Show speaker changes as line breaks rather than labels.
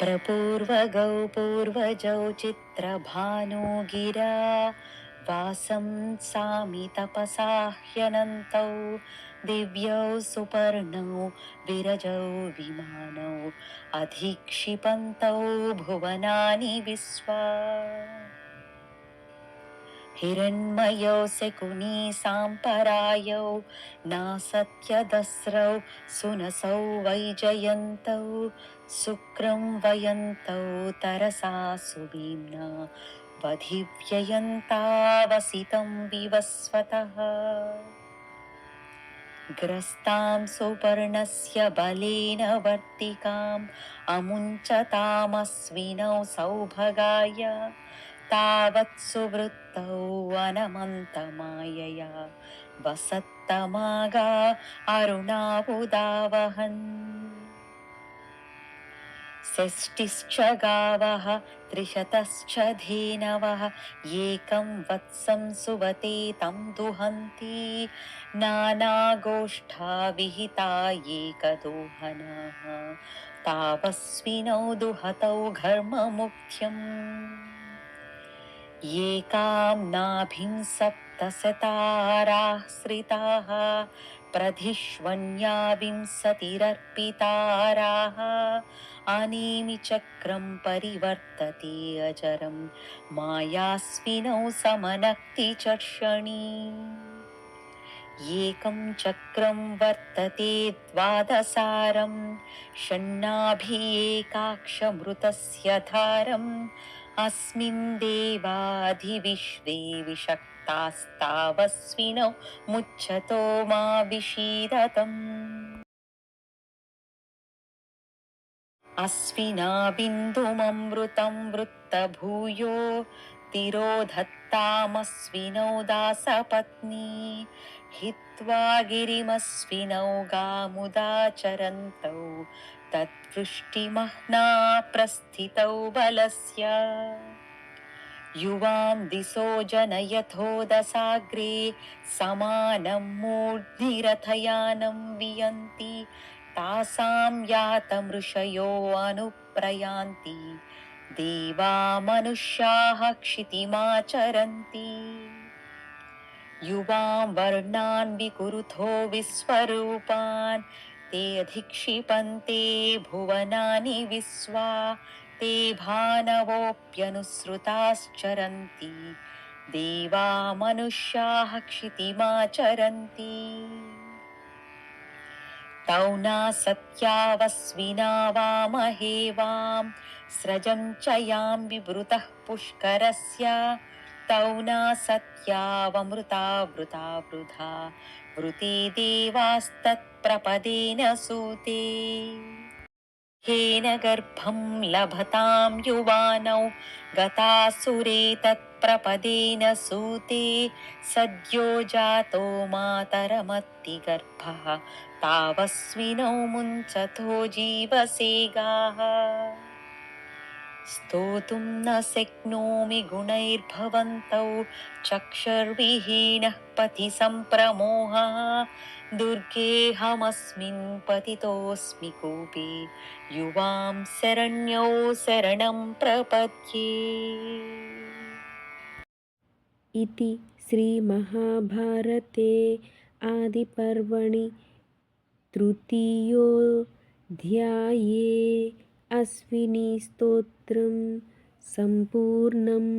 प्रपूर्वगौ पूर्वजौ चित्रभानो गिरा वासं सामि तपसा ह्यनन्तौ दिव्यौ सुपर्णौ विरजौ विमानौ अधिक्षिपन्तौ भुवनानि विश्वा हिरण्मयौ शकुनी साम्परायौ नासत्यदस्रौ सुनसौ वैजयन्तौ शुक्रं वयन्तौ तरसा सुवीम्ना वधिव्ययन्तावसितं विवस्वतः ग्रस्तां सुपर्णस्य बलेन वर्तिकाम् अमुञ्चतामस्विनौ सौभगाय तावत् सुवृत्तौ अनमन्तमायया वसत्तमागा अरुणावुदावहन् षष्टिश्च गावः त्रिशतश्च धेनवः एकं वत्सं सुवते तं दुहन्ति नानागोष्ठा विहिता एकदोहनाः तावस्विनौ दुहतौ घर्ममुख्यम् एकां नाभिं सप्तशताराश्रिताः प्रधिष्वन्या विंशतिरर्पिताराः अनेमिचक्रं परिवर्तते अजरं मायास्विनौ समनक्ति चर्षणी एकं चक्रं वर्तते द्वादशारं षण्णाभिएकाक्षमृतस्य धारम् अस्मिन् देवाधिविश्वे विषक्तास्तावस्विनौ मुच्यतो मा विषीदतम् अस्विना बिन्दुममृतं वृत्तभूयो तिरोधत्तामस्विनौ दासपत्नी हित्वा गिरिमस्विनौ गामुदाचरन्तौ तद्वृष्टिमह्ना प्रस्थितौ बलस्य युवां दिशो जनयथोदसाग्रे समानं मूर्ध्नि रथयानं वियन्ति तासां यातमृषयो अनुप्रयान्ति देवा मनुष्याः क्षितिमाचरन्ति युवां वर्णान् विकुरुथो विश्वरूपान् ते अधिक्षिपन्ते भुवनानि विश्वा ते भानवोऽप्यनुसृताश्चरन्ति देवा मनुष्याः क्षितिमाचरन्ति तौ न सत्यावस्विना वामहे वां स्रजं च यां विवृतः पुष्करस्य तौ न सत्यावमृता वृता वृथा वृते देवास्तत्प्रपदेन सूते हेन गर्भं लभतां युवानौ गतासुरे तत्प्रपदेन सूते सद्यो जातो मातरमत्तिगर्भः तावस्विनौ मुञ्चतो जीवसेगाः स्तोतुं न शक्नोमि गुणैर्भवन्तौ चक्षुर्विहीनः पथि सम्प्रमोहः दुर्गेऽहमस्मिन् पतितोऽस्मि कूपे युवां शरण्यो शरणं प्रपद्ये।
इति श्रीमहाभारते आदिपर्वणि तृतीयोऽध्याये अश्विनीस्तोत्रं सम्पूर्णम्।